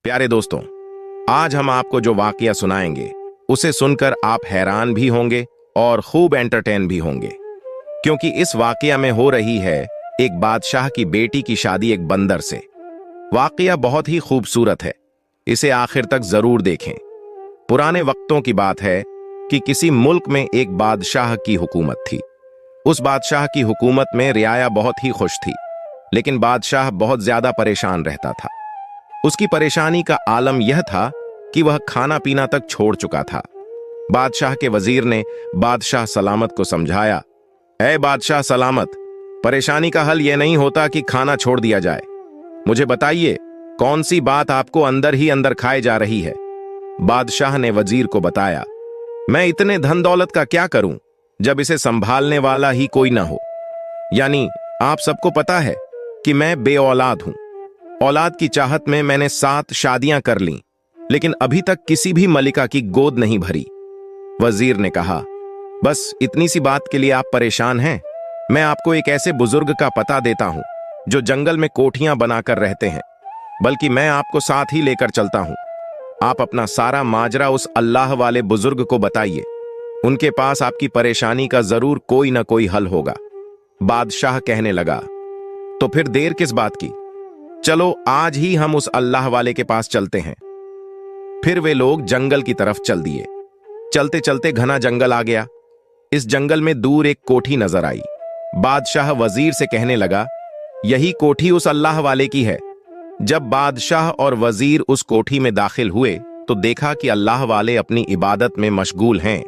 प्यारे दोस्तों, आज हम आपको जो वाकया सुनाएंगे उसे सुनकर आप हैरान भी होंगे और खूब एंटरटेन भी होंगे, क्योंकि इस वाकया में हो रही है एक बादशाह की बेटी की शादी एक बंदर से। वाकया बहुत ही खूबसूरत है, इसे आखिर तक जरूर देखें। पुराने वक्तों की बात है कि किसी मुल्क में एक बादशाह की हुकूमत थी। उस बादशाह की हुकूमत में रियाया बहुत ही खुश थी, लेकिन बादशाह बहुत ज्यादा परेशान रहता था। उसकी परेशानी का आलम यह था कि वह खाना पीना तक छोड़ चुका था। बादशाह के वजीर ने बादशाह सलामत को समझाया, ऐ बादशाह सलामत, परेशानी का हल यह नहीं होता कि खाना छोड़ दिया जाए। मुझे बताइए, कौन सी बात आपको अंदर ही अंदर खाए जा रही है। बादशाह ने वजीर को बताया, मैं इतने धन दौलत का क्या करूं जब इसे संभालने वाला ही कोई ना हो। यानी आप सबको पता है कि मैं बेऔलाद हूं। औलाद की चाहत में मैंने 7 शादियां कर लीं, लेकिन अभी तक किसी भी मलिका की गोद नहीं भरी। वजीर ने कहा, बस इतनी सी बात के लिए आप परेशान हैं? मैं आपको एक ऐसे बुजुर्ग का पता देता हूं जो जंगल में कोठियां बनाकर रहते हैं, बल्कि मैं आपको साथ ही लेकर चलता हूं। आप अपना सारा माजरा उस अल्लाह वाले बुजुर्ग को बताइए, उनके पास आपकी परेशानी का जरूर कोई ना कोई हल होगा। बादशाह कहने लगा, तो फिर देर किस बात की, चलो आज ही हम उस अल्लाह वाले के पास चलते हैं। फिर वे लोग जंगल की तरफ चल दिए। चलते चलते घना जंगल आ गया। इस जंगल में दूर एक कोठी नजर आई। बादशाह वजीर से कहने लगा, यही कोठी उस अल्लाह वाले की है। जब बादशाह और वजीर उस कोठी में दाखिल हुए तो देखा कि अल्लाह वाले अपनी इबादत में मशगूल हैं।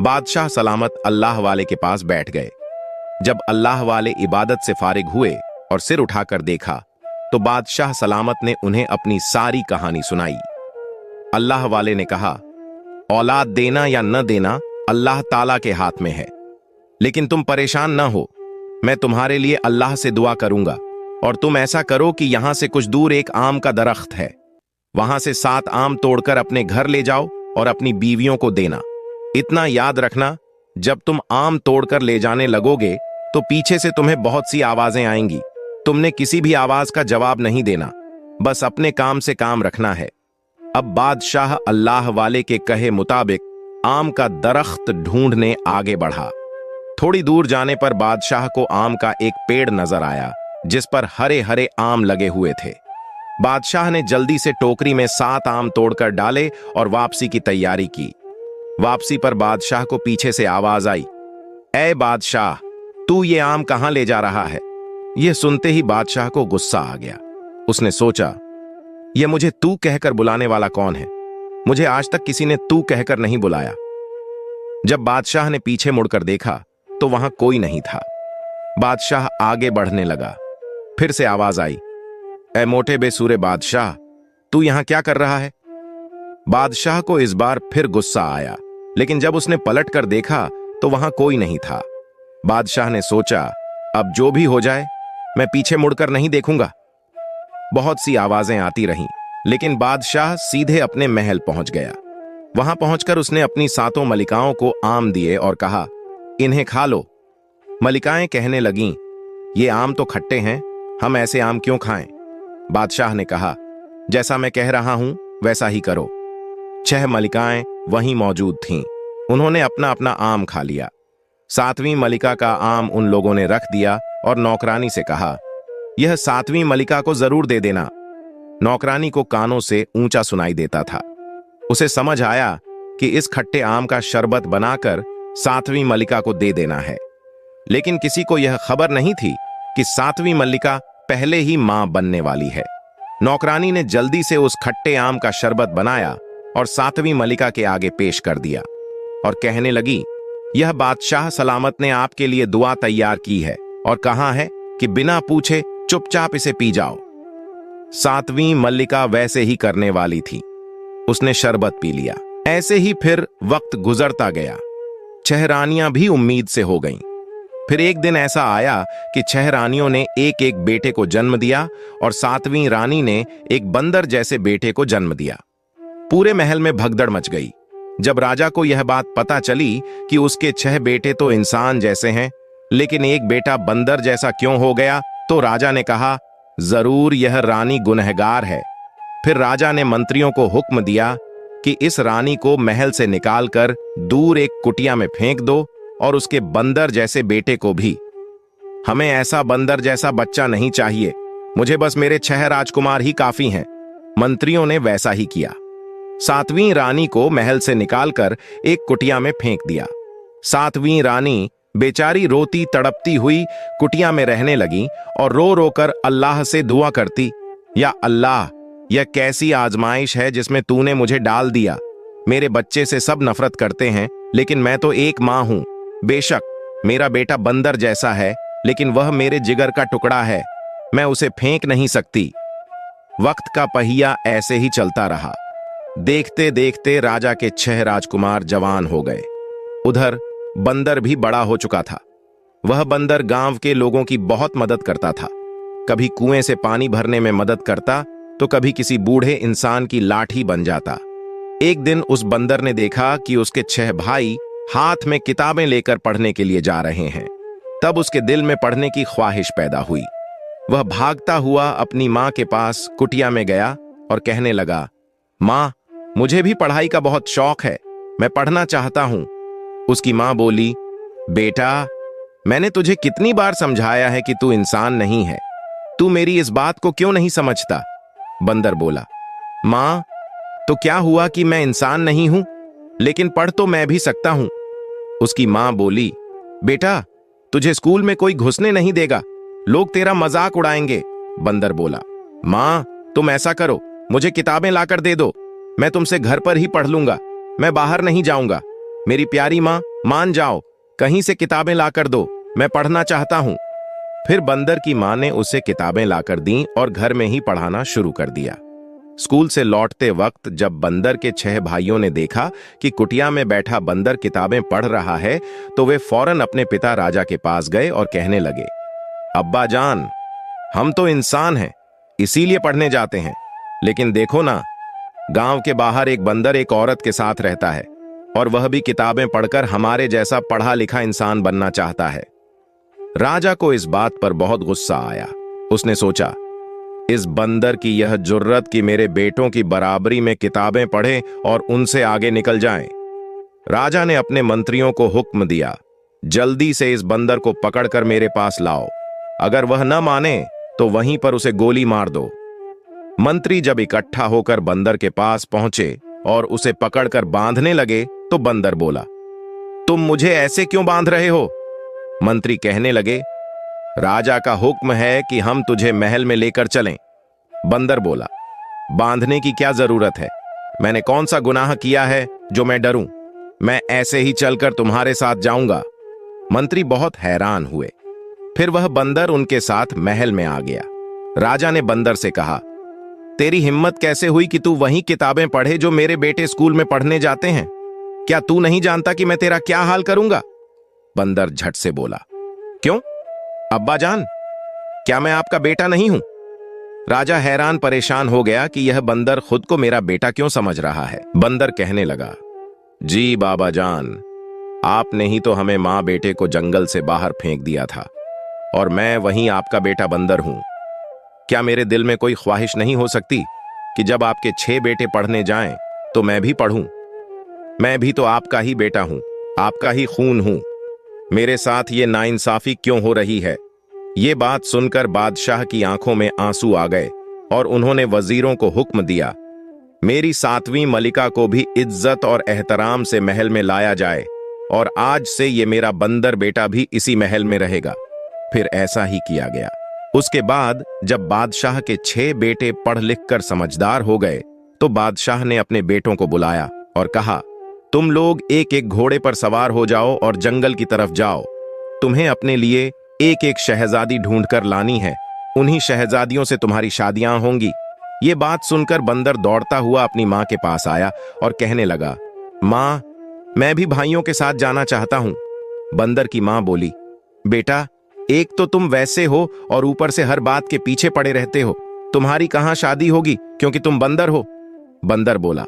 बादशाह सलामत अल्लाह वाले के पास बैठ गए। जब अल्लाह वाले इबादत से फारिग हुए और सिर उठाकर देखा तो बादशाह सलामत ने उन्हें अपनी सारी कहानी सुनाई। अल्लाह वाले ने कहा, औलाद देना या न देना अल्लाह ताला के हाथ में है, लेकिन तुम परेशान न हो। मैं तुम्हारे लिए अल्लाह से दुआ करूंगा और तुम ऐसा करो कि यहां से कुछ दूर एक आम का दरख्त है, वहां से 7 आम तोड़कर अपने घर ले जाओ और अपनी बीवियों को देना। इतना याद रखना, जब तुम आम तोड़कर ले जाने लगोगे तो पीछे से तुम्हें बहुत सी आवाजें आएंगी। तुमने किसी भी आवाज का जवाब नहीं देना, बस अपने काम से काम रखना है। अब बादशाह अल्लाह वाले के कहे मुताबिक आम का दरख्त ढूंढने आगे बढ़ा। थोड़ी दूर जाने पर बादशाह को आम का एक पेड़ नजर आया जिस पर हरे हरे आम लगे हुए थे। बादशाह ने जल्दी से टोकरी में 7 आम तोड़कर डाले और वापसी की तैयारी की। वापसी पर बादशाह को पीछे से आवाज आई, ऐ बादशाह, तू ये आम कहां ले जा रहा है? यह सुनते ही बादशाह को गुस्सा आ गया। उसने सोचा, यह मुझे तू कहकर बुलाने वाला कौन है? मुझे आज तक किसी ने तू कहकर नहीं बुलाया। जब बादशाह ने पीछे मुड़कर देखा तो वहां कोई नहीं था। बादशाह आगे बढ़ने लगा। फिर से आवाज आई, ऐ मोटे बेसूरे बादशाह, तू यहां क्या कर रहा है? बादशाह को इस बार फिर गुस्सा आया, लेकिन जब उसने पलट कर देखा तो वहां कोई नहीं था। बादशाह ने सोचा, अब जो भी हो जाए मैं पीछे मुड़कर नहीं देखूंगा। बहुत सी आवाजें आती रहीं, लेकिन बादशाह सीधे अपने महल पहुंच गया। वहां पहुंचकर उसने अपनी 7 मलिकाओं को आम दिए और कहा, इन्हें खा लो। मलिकाएं कहने लगीं, ये आम तो खट्टे हैं, हम ऐसे आम क्यों खाएं? बादशाह ने कहा, जैसा मैं कह रहा हूं वैसा ही करो। 6 मलिकाएं वहीं मौजूद थीं। उन्होंने अपना अपना आम खा लिया। 7वीं मलिका का आम उन लोगों ने रख दिया और नौकरानी से कहा, यह 7वीं मलिका को जरूर दे देना। नौकरानी को कानों से ऊंचा सुनाई देता था। उसे समझ आया कि इस खट्टे आम का शरबत बनाकर 7वीं मलिका को दे देना है, लेकिन किसी को यह खबर नहीं थी कि 7वीं मलिका पहले ही मां बनने वाली है। नौकरानी ने जल्दी से उस खट्टे आम का शरबत बनाया और 7वीं मलिका के आगे पेश कर दिया और कहने लगी, यह बादशाह सलामत ने आपके लिए दुआ तैयार की है और कहा है कि बिना पूछे चुपचाप इसे पी जाओ। 7वीं मल्लिका वैसे ही करने वाली थी। उसने शरबत पी लिया। ऐसे ही फिर वक्त गुजरता गया। 6 रानियां भी उम्मीद से हो गईं। फिर एक दिन ऐसा आया कि 6 रानियों ने एक एक बेटे को जन्म दिया और 7वीं रानी ने एक बंदर जैसे बेटे को जन्म दिया। पूरे महल में भगदड़ मच गई। जब राजा को यह बात पता चली कि उसके 6 बेटे तो इंसान जैसे हैं, लेकिन एक बेटा बंदर जैसा क्यों हो गया, तो राजा ने कहा, जरूर यह रानी गुनहगार है। फिर राजा ने मंत्रियों को हुक्म दिया कि इस रानी को महल से निकालकर दूर एक कुटिया में फेंक दो और उसके बंदर जैसे बेटे को भी। हमें ऐसा बंदर जैसा बच्चा नहीं चाहिए, मुझे बस मेरे 6 राजकुमार ही काफी हैं। मंत्रियों ने वैसा ही किया। 7वीं रानी को महल से निकालकर एक कुटिया में फेंक दिया। 7वीं रानी बेचारी रोती तड़पती हुई कुटिया में रहने लगी और रो रो कर अल्लाह से दुआ करती, या अल्लाह, यह कैसी आजमाइश है जिसमें तूने मुझे डाल दिया। मेरे बच्चे से सब नफरत करते हैं, लेकिन मैं तो एक मां हूं। बेशक मेरा बेटा बंदर जैसा है, लेकिन वह मेरे जिगर का टुकड़ा है, मैं उसे फेंक नहीं सकती। वक्त का पहिया ऐसे ही चलता रहा। देखते देखते राजा के 6 राजकुमार जवान हो गए। उधर बंदर भी बड़ा हो चुका था। वह बंदर गांव के लोगों की बहुत मदद करता था। कभी कुएं से पानी भरने में मदद करता, तो कभी किसी बूढ़े इंसान की लाठी बन जाता। एक दिन उस बंदर ने देखा कि उसके 6 भाई हाथ में किताबें लेकर पढ़ने के लिए जा रहे हैं। तब उसके दिल में पढ़ने की ख्वाहिश पैदा हुई। वह भागता हुआ अपनी मां के पास कुटिया में गया और कहने लगा, मां, मुझे भी पढ़ाई का बहुत शौक है, मैं पढ़ना चाहता हूं। उसकी मां बोली, बेटा, मैंने तुझे कितनी बार समझाया है कि तू इंसान नहीं है, तू मेरी इस बात को क्यों नहीं समझता? बंदर बोला, मां, तो क्या हुआ कि मैं इंसान नहीं हूं, लेकिन पढ़ तो मैं भी सकता हूं। उसकी मां बोली, बेटा, तुझे स्कूल में कोई घुसने नहीं देगा, लोग तेरा मजाक उड़ाएंगे। बंदर बोला, मां, तुम ऐसा करो, मुझे किताबें लाकर दे दो, मैं तुमसे घर पर ही पढ़ लूंगा, मैं बाहर नहीं जाऊंगा। मेरी प्यारी मां, मान जाओ, कहीं से किताबें लाकर दो, मैं पढ़ना चाहता हूं। फिर बंदर की मां ने उसे किताबें लाकर दी और घर में ही पढ़ाना शुरू कर दिया। स्कूल से लौटते वक्त जब बंदर के 6 भाइयों ने देखा कि कुटिया में बैठा बंदर किताबें पढ़ रहा है, तो वे फौरन अपने पिता राजा के पास गए और कहने लगे, अब्बा जान, हम तो इंसान हैं, इसीलिए पढ़ने जाते हैं, लेकिन देखो ना, गांव के बाहर एक बंदर एक औरत के साथ रहता है और वह भी किताबें पढ़कर हमारे जैसा पढ़ा लिखा इंसान बनना चाहता है। राजा को इस बात पर बहुत गुस्सा आया। उसने सोचा, इस बंदर की यह जुर्रत कि मेरे बेटों की बराबरी में किताबें पढ़े और उनसे आगे निकल जाएं। राजा ने अपने मंत्रियों को हुक्म दिया, जल्दी से इस बंदर को पकड़कर मेरे पास लाओ, अगर वह न माने तो वहीं पर उसे गोली मार दो। मंत्री जब इकट्ठा होकर बंदर के पास पहुंचे और उसे पकड़कर बांधने लगे, तो बंदर बोला, तुम मुझे ऐसे क्यों बांध रहे हो? मंत्री कहने लगे, राजा का हुक्म है कि हम तुझे महल में लेकर चलें। बंदर बोला, बांधने की क्या जरूरत है? मैंने कौन सा गुनाह किया है जो मैं डरूं? मैं ऐसे ही चलकर तुम्हारे साथ जाऊंगा। मंत्री बहुत हैरान हुए। फिर वह बंदर उनके साथ महल में आ गया। राजा ने बंदर से कहा, तेरी हिम्मत कैसे हुई कि तू वही किताबें पढ़े जो मेरे बेटे स्कूल में पढ़ने जाते हैं? क्या तू नहीं जानता कि मैं तेरा क्या हाल करूंगा? बंदर झट से बोला, क्यों अब्बा जान, क्या मैं आपका बेटा नहीं हूं? राजा हैरान परेशान हो गया कि यह बंदर खुद को मेरा बेटा क्यों समझ रहा है। बंदर कहने लगा, जी बाबा जान, आपने ही तो हमें मां बेटे को जंगल से बाहर फेंक दिया था और मैं वहीं आपका बेटा बंदर हूं। क्या मेरे दिल में कोई ख्वाहिश नहीं हो सकती कि जब आपके 6 बेटे पढ़ने जाएं तो मैं भी पढ़ूं? मैं भी तो आपका ही बेटा हूं, आपका ही खून हूं। मेरे साथ ये नाइंसाफी क्यों हो रही है? ये बात सुनकर बादशाह की आंखों में आंसू आ गए और उन्होंने वजीरों को हुक्म दिया, मेरी 7वीं मलिका को भी इज्जत और एहतराम से महल में लाया जाए और आज से ये मेरा बंदर बेटा भी इसी महल में रहेगा। फिर ऐसा ही किया गया। उसके बाद जब बादशाह के 6 बेटे पढ़ लिख कर समझदार हो गए, तो बादशाह ने अपने बेटों को बुलाया और कहा, तुम लोग एक एक घोड़े पर सवार हो जाओ और जंगल की तरफ जाओ। तुम्हें अपने लिए एक एक शहजादी ढूंढकर लानी है, उन्हीं शहजादियों से तुम्हारी शादियां होंगी। ये बात सुनकर बंदर दौड़ता हुआ अपनी मां के पास आया और कहने लगा, मां, मैं भी भाइयों के साथ जाना चाहता हूं। बंदर की मां बोली, बेटा, एक तो तुम वैसे हो और ऊपर से हर बात के पीछे पड़े रहते हो, तुम्हारी कहां शादी होगी क्योंकि तुम बंदर हो। बंदर बोला,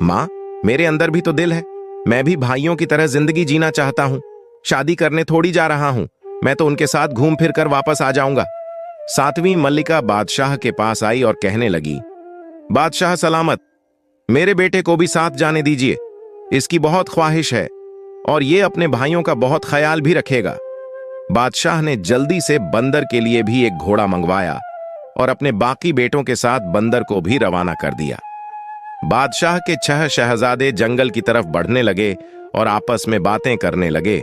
मां, मेरे अंदर भी तो दिल है, मैं भी भाइयों की तरह जिंदगी जीना चाहता हूं, शादी करने थोड़ी जा रहा हूं, मैं तो उनके साथ घूम फिर कर वापस आ जाऊंगा। 7वीं मल्लिका बादशाह के पास आई और कहने लगी, बादशाह सलामत, मेरे बेटे को भी साथ जाने दीजिए। इसकी बहुत ख्वाहिश है और ये अपने भाइयों का बहुत ख्याल भी रखेगा। बादशाह ने जल्दी से बंदर के लिए भी एक घोड़ा मंगवाया और अपने बाकी बेटों के साथ बंदर को भी रवाना कर दिया। बादशाह के 6 शहजादे जंगल की तरफ बढ़ने लगे और आपस में बातें करने लगे।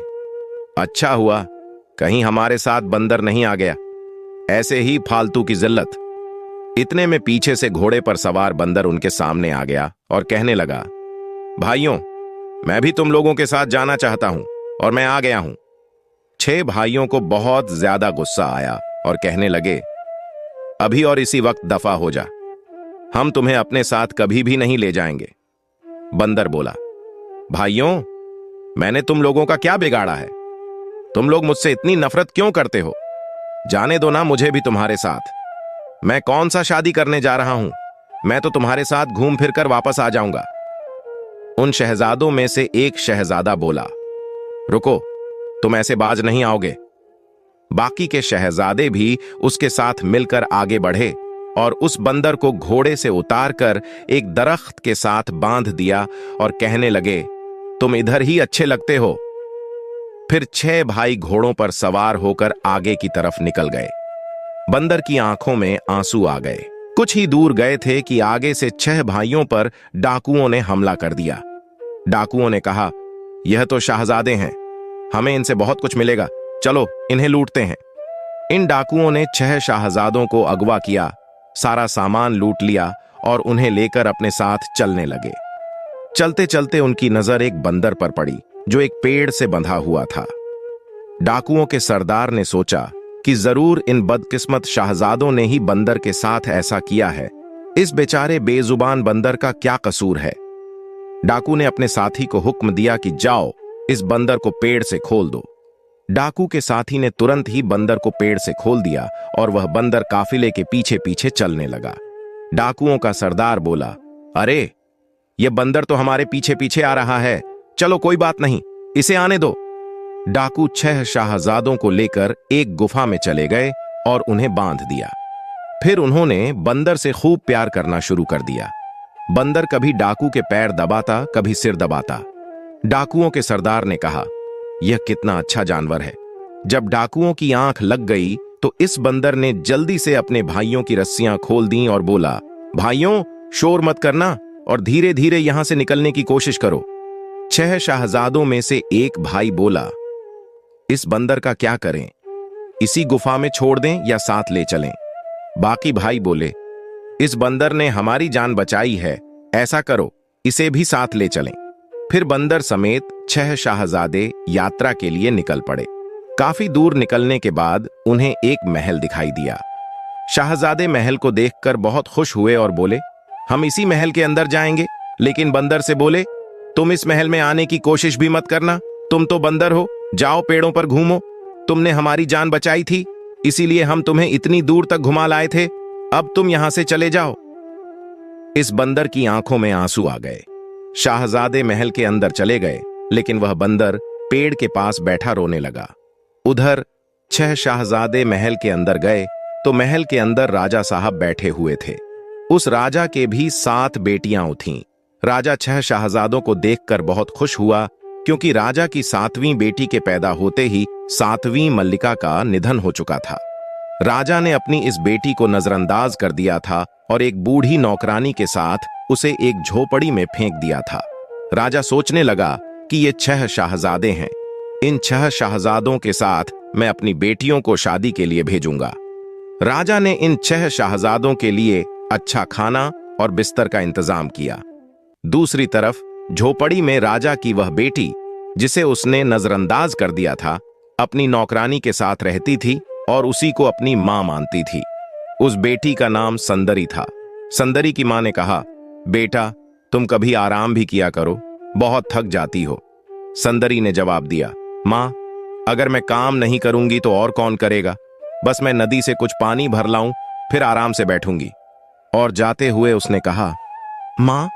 अच्छा हुआ कहीं हमारे साथ बंदर नहीं आ गया, ऐसे ही फालतू की जिल्लत। इतने में पीछे से घोड़े पर सवार बंदर उनके सामने आ गया और कहने लगा, भाइयों, मैं भी तुम लोगों के साथ जाना चाहता हूं और मैं आ गया हूं। 6 भाइयों को बहुत ज्यादा गुस्सा आया और कहने लगे, अभी और इसी वक्त दफा हो जा, हम तुम्हें अपने साथ कभी भी नहीं ले जाएंगे। बंदर बोला, भाइयों, मैंने तुम लोगों का क्या बिगाड़ा है? तुम लोग मुझसे इतनी नफरत क्यों करते हो? जाने दो ना मुझे भी तुम्हारे साथ। मैं कौन सा शादी करने जा रहा हूं? मैं तो तुम्हारे साथ घूम फिर कर वापस आ जाऊंगा। उन शहजादों में से एक शहजादा बोला, रुको, तुम ऐसे बाज नहीं आओगे। बाकी के शहजादे भी उसके साथ मिलकर आगे बढ़े और उस बंदर को घोड़े से उतारकर एक दरख्त के साथ बांध दिया और कहने लगे, तुम इधर ही अच्छे लगते हो। फिर 6 भाई घोड़ों पर सवार होकर आगे की तरफ निकल गए। बंदर की आंखों में आंसू आ गए। कुछ ही दूर गए थे कि आगे से 6 भाइयों पर डाकुओं ने हमला कर दिया। डाकुओं ने कहा, यह तो शाहजादे हैं, हमें इनसे बहुत कुछ मिलेगा, चलो इन्हें लूटते हैं। इन डाकुओं ने 6 शाहजादों को अगवा किया, सारा सामान लूट लिया और उन्हें लेकर अपने साथ चलने लगे। चलते चलते उनकी नजर एक बंदर पर पड़ी जो एक पेड़ से बंधा हुआ था। डाकुओं के सरदार ने सोचा कि जरूर इन बदकिस्मत शाहजादों ने ही बंदर के साथ ऐसा किया है। इस बेचारे बेजुबान बंदर का क्या कसूर है? डाकू ने अपने साथी को हुक्म दिया कि जाओ, इस बंदर को पेड़ से खोल दो। डाकू के साथी ने तुरंत ही बंदर को पेड़ से खोल दिया और वह बंदर काफिले के पीछे पीछे चलने लगा। डाकुओं का सरदार बोला, अरे, यह बंदर तो हमारे पीछे पीछे आ रहा है, चलो कोई बात नहीं, इसे आने दो। डाकू 6 शाहजादों को लेकर एक गुफा में चले गए और उन्हें बांध दिया। फिर उन्होंने बंदर से खूब प्यार करना शुरू कर दिया। बंदर कभी डाकू के पैर दबाता, कभी सिर दबाता। डाकुओं के सरदार ने कहा, यह कितना अच्छा जानवर है। जब डाकुओं की आंख लग गई तो इस बंदर ने जल्दी से अपने भाइयों की रस्सियां खोल दी और बोला, भाइयों, शोर मत करना और धीरे धीरे यहां से निकलने की कोशिश करो। 6 शाहजादों में से एक भाई बोला, इस बंदर का क्या करें? इसी गुफा में छोड़ दें या साथ ले चलें? बाकी भाई बोले, इस बंदर ने हमारी जान बचाई है, ऐसा करो, इसे भी साथ ले चलें। फिर बंदर समेत 6 शाहजादे यात्रा के लिए निकल पड़े। काफी दूर निकलने के बाद उन्हें एक महल दिखाई दिया। शाहजादे महल को देखकर बहुत खुश हुए और बोले, हम इसी महल के अंदर जाएंगे। लेकिन बंदर से बोले, तुम इस महल में आने की कोशिश भी मत करना, तुम तो बंदर हो, जाओ पेड़ों पर घूमो। तुमने हमारी जान बचाई थी, इसीलिए हम तुम्हें इतनी दूर तक घुमा लाए थे, अब तुम यहां से चले जाओ। इस बंदर की आंखों में आंसू आ गए। शाहजादे महल के अंदर चले गए, लेकिन वह बंदर पेड़ के पास बैठा रोने लगा। उधर 6 शाहजादे महल के अंदर गए तो महल के अंदर राजा साहब बैठे हुए थे। उस राजा के भी 7 बेटियां थीं। राजा 6 शाहजादों को देखकर बहुत खुश हुआ, क्योंकि राजा की 7वीं बेटी के पैदा होते ही 7वीं मल्लिका का निधन हो चुका था। राजा ने अपनी इस बेटी को नजरअंदाज कर दिया था और एक बूढ़ी नौकरानी के साथ उसे एक झोपड़ी में फेंक दिया था। राजा सोचने लगा कि ये 6 शाहजादे हैं, इन 6 शाहजादों के साथ मैं अपनी बेटियों को शादी के लिए भेजूंगा। राजा ने इन 6 शाहजादों के लिए अच्छा खाना और बिस्तर का इंतजाम किया। दूसरी तरफ झोपड़ी में राजा की वह बेटी, जिसे उसने नजरअंदाज कर दिया था, अपनी नौकरानी के साथ रहती थी और उसी को अपनी मां मानती थी। उस बेटी का नाम संदरी था। संदरी की मां ने कहा, बेटा, तुम कभी आराम भी किया करो, बहुत थक जाती हो। संदरी ने जवाब दिया, मां, अगर मैं काम नहीं करूंगी तो और कौन करेगा? बस मैं नदी से कुछ पानी भर लाऊं, फिर आराम से बैठूंगी। और जाते हुए उसने कहा, मां,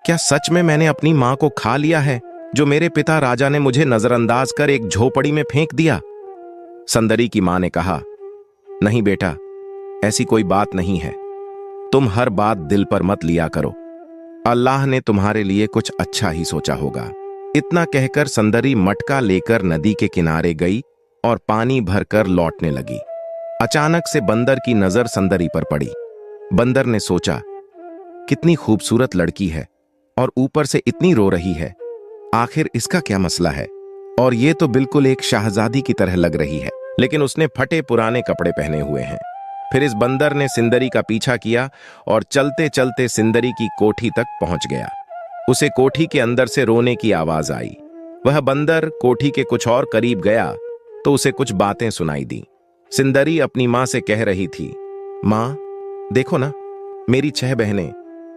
क्या सच में मैंने अपनी मां को खा लिया है, जो मेरे पिता राजा ने मुझे नजरअंदाज कर एक झोपड़ी में फेंक दिया? संदरी की मां ने कहा, नहीं बेटा, ऐसी कोई बात नहीं है। तुम हर बात दिल पर मत लिया करो, अल्लाह ने तुम्हारे लिए कुछ अच्छा ही सोचा होगा। इतना कहकर सुंदरी मटका लेकर नदी के किनारे गई और पानी भरकर लौटने लगी। अचानक से बंदर की नजर सुंदरी पर पड़ी। बंदर ने सोचा, कितनी खूबसूरत लड़की है और ऊपर से इतनी रो रही है, आखिर इसका क्या मसला है? और ये तो बिल्कुल एक शाहजादी की तरह लग रही है, लेकिन उसने फटे पुराने कपड़े पहने हुए हैं। फिर इस बंदर ने सुंदरी का पीछा किया और चलते चलते सुंदरी की कोठी तक पहुंच गया। उसे कोठी के अंदर से रोने की आवाज आई। वह बंदर कोठी के कुछ और करीब गया तो उसे कुछ बातें सुनाई दी। सुंदरी अपनी मां से कह रही थी, मां देखो ना, मेरी 6 बहनें,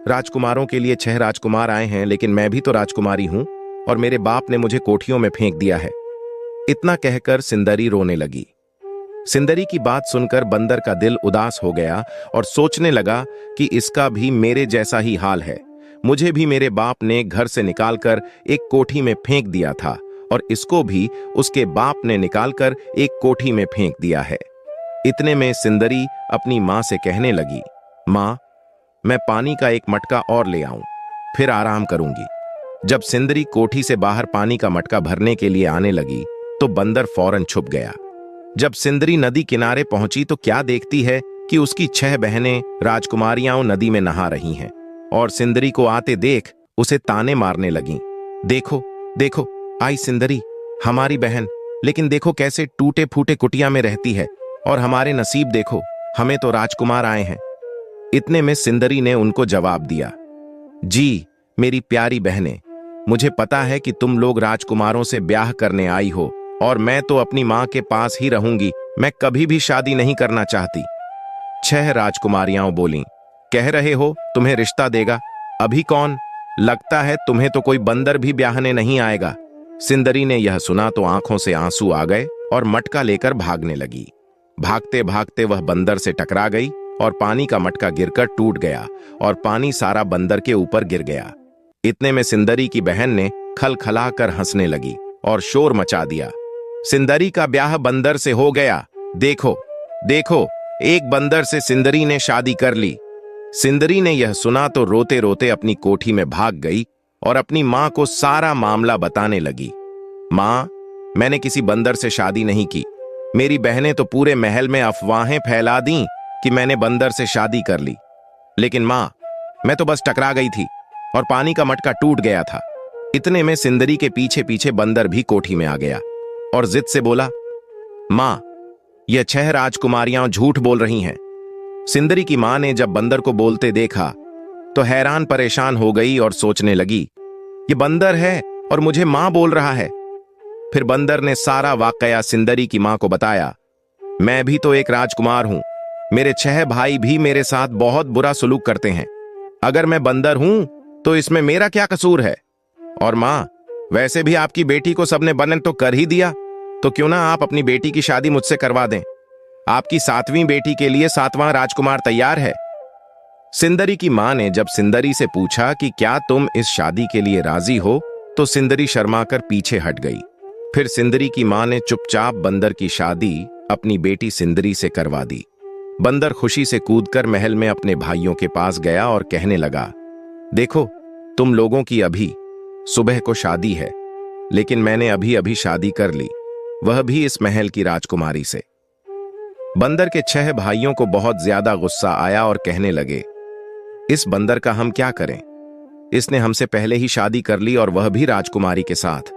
राजकुमारों के लिए 6 राजकुमार आए हैं, लेकिन मैं भी तो राजकुमारी हूं और मेरे बाप ने मुझे कोठियों में फेंक दिया है। इतना कहकर सुंदरी रोने लगी। सुंदरी की बात सुनकर बंदर का दिल उदास हो गया और सोचने लगा कि इसका भी मेरे जैसा ही हाल है। मुझे भी मेरे बाप ने घर से निकालकर एक कोठी में फेंक दिया था और इसको भी उसके बाप ने निकालकर एक कोठी में फेंक दिया है। इतने में सुंदरी अपनी मां से कहने लगी, मां मैं पानी का एक मटका और ले आऊं, फिर आराम करूंगी। जब सुंदरी कोठी से बाहर पानी का मटका भरने के लिए आने लगी तो बंदर फौरन छुप गया। जब सुंदरी नदी किनारे पहुंची तो क्या देखती है कि उसकी 6 बहनें राजकुमारियां नदी में नहा रही हैं और सुंदरी को आते देख उसे ताने मारने लगीं। देखो देखो, आई सुंदरी हमारी बहन, लेकिन देखो कैसे टूटे फूटे कुटिया में रहती है, और हमारे नसीब देखो, हमें तो राजकुमार आए हैं। इतने में सुंदरी ने उनको जवाब दिया, जी मेरी प्यारी बहनें, मुझे पता है कि तुम लोग राजकुमारों से ब्याह करने आई हो और मैं तो अपनी मां के पास ही रहूंगी, मैं कभी भी शादी नहीं करना चाहती। 6 राजकुमारियां बोलीं, कह रहे हो तुम्हें रिश्ता देगा? अभी कौन? लगता है तुम्हें तो कोई बंदर भी ब्याहने नहीं आएगा। सुंदरी ने यह सुना तो आंखों से आंसू आ गए और मटका लेकर भागने लगी। भागते भागते वह बंदर से टकरा गई और पानी का मटका गिरकर टूट गया और पानी सारा बंदर के ऊपर गिर गया। इतने में सुंदरी की बहन ने खलखला कर हंसने लगी और शोर मचा दिया, सुंदरी का ब्याह बंदर से हो गया, देखो देखो, एक बंदर से सुंदरी ने शादी कर ली। सुंदरी ने यह सुना तो रोते रोते अपनी कोठी में भाग गई और अपनी मां को सारा मामला बताने लगी। मां, मैंने किसी बंदर से शादी नहीं की, मेरी बहनें तो पूरे महल में अफवाहें फैला दी कि मैंने बंदर से शादी कर ली, लेकिन मां मैं तो बस टकरा गई थी और पानी का मटका टूट गया था। इतने में सुंदरी के पीछे पीछे बंदर भी कोठी में आ गया और जिद से बोला, मां यह 6 राजकुमारियां झूठ बोल रही हैं। सुंदरी की मां ने जब बंदर को बोलते देखा तो हैरान परेशान हो गई और सोचने लगी, ये बंदर है और मुझे मां बोल रहा है। फिर बंदर ने सारा वाकया सुंदरी की मां को बताया, मैं भी तो एक राजकुमार हूं, मेरे 6 भाई भी मेरे साथ बहुत बुरा सलूक करते हैं, अगर मैं बंदर हूं तो इसमें मेरा क्या कसूर है? और मां, वैसे भी आपकी बेटी को सबने बंधन तो कर ही दिया, तो क्यों ना आप अपनी बेटी की शादी मुझसे करवा दें, आपकी 7वीं बेटी के लिए 7वां राजकुमार तैयार है। सुंदरी की मां ने जब सुंदरी से पूछा कि क्या तुम इस शादी के लिए राजी हो, तो सुंदरी शर्माकर पीछे हट गई। फिर सुंदरी की मां ने चुपचाप बंदर की शादी अपनी बेटी सुंदरी से करवा दी। बंदर खुशी से कूदकर महल में अपने भाइयों के पास गया और कहने लगा, देखो तुम लोगों की अभी सुबह को शादी है, लेकिन मैंने अभी अभी शादी कर ली, वह भी इस महल की राजकुमारी से। बंदर के 6 भाइयों को बहुत ज्यादा गुस्सा आया और कहने लगे, इस बंदर का हम क्या करें, इसने हमसे पहले ही शादी कर ली और वह भी राजकुमारी के साथ,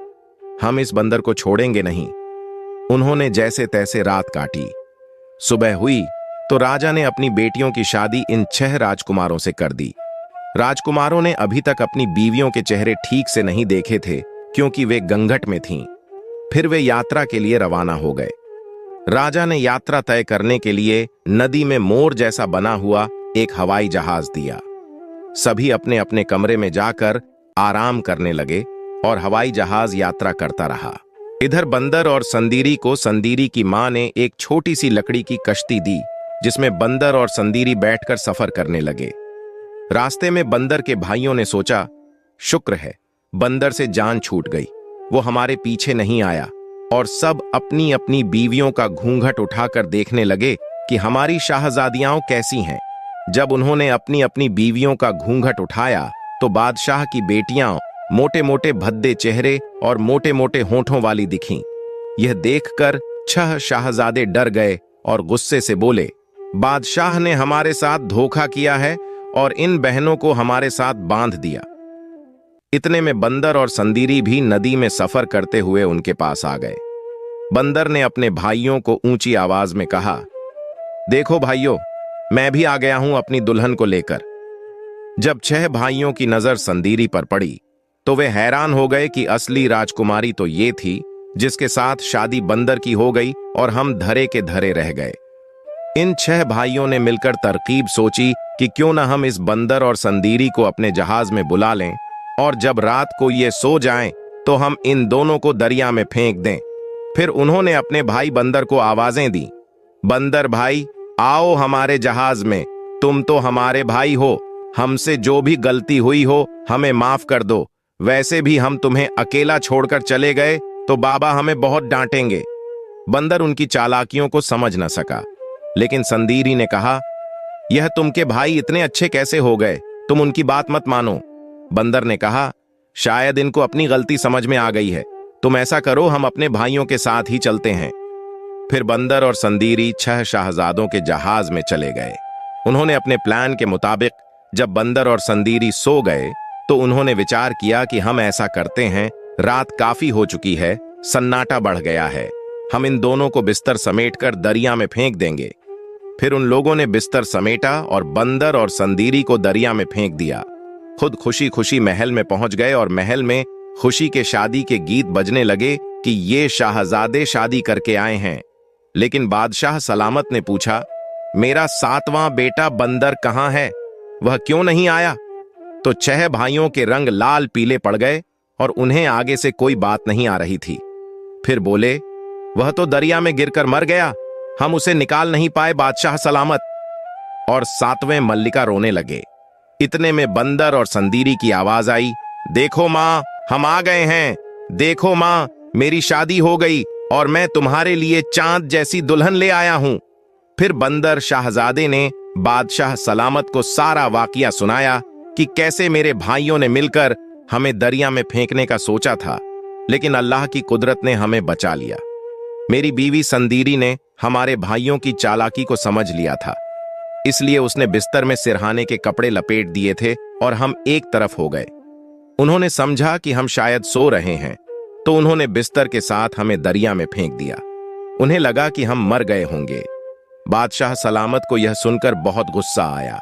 हम इस बंदर को छोड़ेंगे नहीं। उन्होंने जैसे तैसे रात काटी। सुबह हुई तो राजा ने अपनी बेटियों की शादी इन 6 राजकुमारों से कर दी। राजकुमारों ने अभी तक अपनी बीवियों के चेहरे ठीक से नहीं देखे थे क्योंकि वे गंगट में थीं। फिर वे यात्रा के लिए रवाना हो गए। राजा ने यात्रा तय करने के लिए नदी में मोर जैसा बना हुआ एक हवाई जहाज दिया। सभी अपने अपने कमरे में जाकर आराम करने लगे और हवाई जहाज यात्रा करता रहा। इधर बंदर और संदीरी को संदीरी की मां ने एक छोटी सी लकड़ी की कश्ती दी जिसमें बंदर और संदीरी बैठकर सफर करने लगे। रास्ते में बंदर के भाइयों ने सोचा, शुक्र है बंदर से जान छूट गई, वो हमारे पीछे नहीं आया, और सब अपनी अपनी बीवियों का घूंघट उठाकर देखने लगे कि हमारी शाहजादियां कैसी हैं। जब उन्होंने अपनी अपनी बीवियों का घूंघट उठाया तो बादशाह की बेटियां मोटे मोटे भद्दे चेहरे और मोटे मोटे होठों वाली दिखीं। यह देखकर 6 शाहजादे डर गए और गुस्से से बोले, बादशाह ने हमारे साथ धोखा किया है और इन बहनों को हमारे साथ बांध दिया। इतने में बंदर और संदीरी भी नदी में सफर करते हुए उनके पास आ गए। बंदर ने अपने भाइयों को ऊंची आवाज में कहा, देखो भाइयों, मैं भी आ गया हूं अपनी दुल्हन को लेकर। जब 6 भाइयों की नजर संदीरी पर पड़ी तो वे हैरान हो गए कि असली राजकुमारी तो ये थी जिसके साथ शादी बंदर की हो गई और हम धरे के धरे रह गए। इन 6 भाइयों ने मिलकर तरकीब सोची कि क्यों ना हम इस बंदर और संदीरी को अपने जहाज में बुला लें और जब रात को ये सो जाएं तो हम इन दोनों को दरिया में फेंक दें। फिर उन्होंने अपने भाई बंदर को आवाजें दी, बंदर भाई आओ हमारे जहाज में, तुम तो हमारे भाई हो, हमसे जो भी गलती हुई हो हमें माफ कर दो। वैसे भी हम तुम्हें अकेला छोड़कर चले गए तो बाबा हमें बहुत डांटेंगे। बंदर उनकी चालाकियों को समझ न सका, लेकिन संदीरी ने कहा, यह तुमके भाई इतने अच्छे कैसे हो गए, तुम उनकी बात मत मानो। बंदर ने कहा, शायद इनको अपनी गलती समझ में आ गई है, तुम ऐसा करो हम अपने भाइयों के साथ ही चलते हैं। फिर बंदर और संदीरी 6 शाहजादों के जहाज में चले गए। उन्होंने अपने प्लान के मुताबिक जब बंदर और संदीरी सो गए तो उन्होंने विचार किया कि हम ऐसा करते हैं, रात काफी हो चुकी है, सन्नाटा बढ़ गया है, हम इन दोनों को बिस्तर समेटकर दरिया में फेंक देंगे। फिर उन लोगों ने बिस्तर समेटा और बंदर और संदीरी को दरिया में फेंक दिया। खुद खुशी खुशी महल में पहुंच गए और महल में खुशी के शादी के गीत बजने लगे कि ये शाहजादे शादी करके आए हैं। लेकिन बादशाह सलामत ने पूछा, मेरा 7वां बेटा बंदर कहां है, वह क्यों नहीं आया? तो 6 भाइयों के रंग लाल पीले पड़ गए और उन्हें आगे से कोई बात नहीं आ रही थी। फिर बोले, वह तो दरिया में गिरकर मर गया, हम उसे निकाल नहीं पाए बादशाह सलामत। और 7वें मल्लिका रोने लगे। इतने में बंदर और संदीरी की आवाज आई, देखो मां, हम आ गए हैं, देखो मां, मेरी शादी हो गई और मैं तुम्हारे लिए चांद जैसी दुल्हन ले आया हूं। फिर बंदर शाहजादे ने बादशाह सलामत को सारा वाकया सुनाया कि कैसे मेरे भाइयों ने मिलकर हमें दरिया में फेंकने का सोचा था, लेकिन अल्लाह की कुदरत ने हमें बचा लिया। मेरी बीवी संदीरी ने हमारे भाइयों की चालाकी को समझ लिया था, इसलिए उसने बिस्तर में सिरहाने के कपड़े लपेट दिए थे और हम एक तरफ हो गए। उन्होंने समझा कि हम शायद सो रहे हैं, तो उन्होंने बिस्तर के साथ हमें दरिया में फेंक दिया। उन्हें लगा कि हम मर गए होंगे। बादशाह सलामत को यह सुनकर बहुत गुस्सा आया।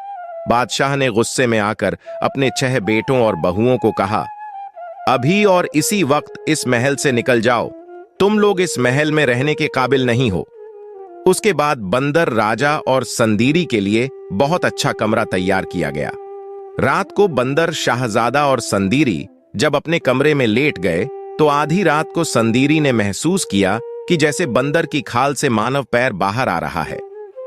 बादशाह ने गुस्से में आकर अपने 6 बेटों और बहुओं को कहा, अभी और इसी वक्त इस महल से निकल जाओ, तुम लोग इस महल में रहने के काबिल नहीं हो। उसके बाद बंदर राजा और संदीरी के लिए बहुत अच्छा कमरा तैयार किया गया। रात को बंदर शाहजादा और संदीरी जब अपने कमरे में लेट गए तो आधी रात को संदीरी ने महसूस किया कि जैसे बंदर की खाल से मानव पैर बाहर आ रहा है।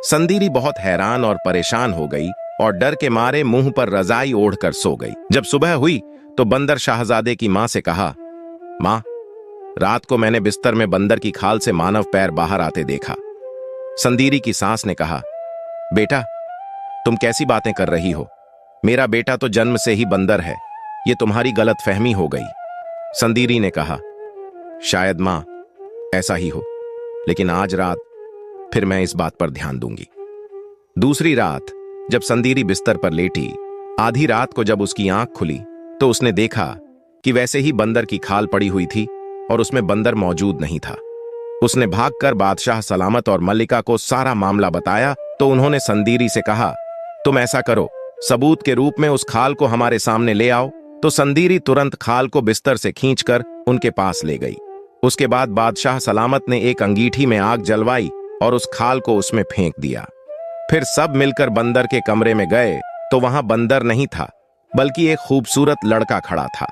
संदीरी बहुत हैरान और परेशान हो गई और डर के मारे मुंह पर रजाई ओढ़कर सो गई। जब सुबह हुई तो बंदर शाहजादे की मां से कहा, मां, रात को मैंने बिस्तर में बंदर की खाल से मानव पैर बाहर आते देखा। संदीरी की सास ने कहा, बेटा, तुम कैसी बातें कर रही हो? मेरा बेटा तो जन्म से ही बंदर है, ये तुम्हारी गलतफहमी हो गई। संदीरी ने कहा, शायद मां ऐसा ही हो, लेकिन आज रात फिर मैं इस बात पर ध्यान दूंगी। दूसरी रात जब संदीरी बिस्तर पर लेटी, आधी रात को जब उसकी आंख खुली तो उसने देखा कि वैसे ही बंदर की खाल पड़ी हुई थी और उसमें बंदर मौजूद नहीं था। उसने भागकर बादशाह सलामत और मल्लिका को सारा मामला बताया तो उन्होंने संदीरी से कहा, तुम ऐसा करो, सबूत के रूप में उस खाल को हमारे सामने ले आओ। तो संदीरी तुरंत खाल को बिस्तर से खींचकर उनके पास ले गई। उसके बाद बादशाह सलामत ने एक अंगीठी में आग जलवाई और उस खाल को उसमें फेंक दिया। फिर सब मिलकर बंदर के कमरे में गए तो वहां बंदर नहीं था, बल्कि एक खूबसूरत लड़का खड़ा था।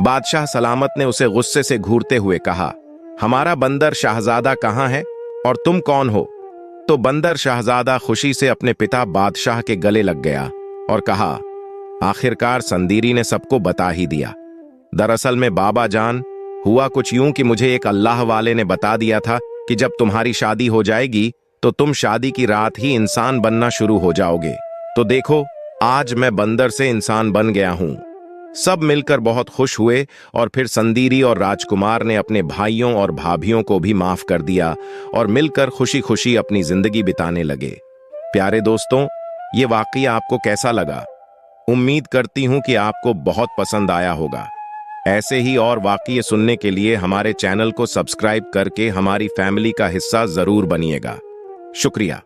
बादशाह सलामत ने उसे गुस्से से घूरते हुए कहा, हमारा बंदर शाहजादा कहां है और तुम कौन हो? तो बंदर शाहजादा खुशी से अपने पिता बादशाह के गले लग गया और कहा, आखिरकार संदीरी ने सबको बता ही दिया। दरअसल में बाबा जान, हुआ कुछ यूं कि मुझे एक अल्लाह वाले ने बता दिया था कि जब तुम्हारी शादी हो जाएगी तो तुम शादी की रात ही इंसान बनना शुरू हो जाओगे। तो देखो, आज मैं बंदर से इंसान बन गया हूं। सब मिलकर बहुत खुश हुए और फिर संदीरी और राजकुमार ने अपने भाइयों और भाभियों को भी माफ कर दिया और मिलकर खुशी खुशी अपनी जिंदगी बिताने लगे। प्यारे दोस्तों, ये वाकया आपको कैसा लगा? उम्मीद करती हूं कि आपको बहुत पसंद आया होगा। ऐसे ही और वाकये सुनने के लिए हमारे चैनल को सब्सक्राइब करके हमारी फैमिली का हिस्सा जरूर बनिएगा। शुक्रिया।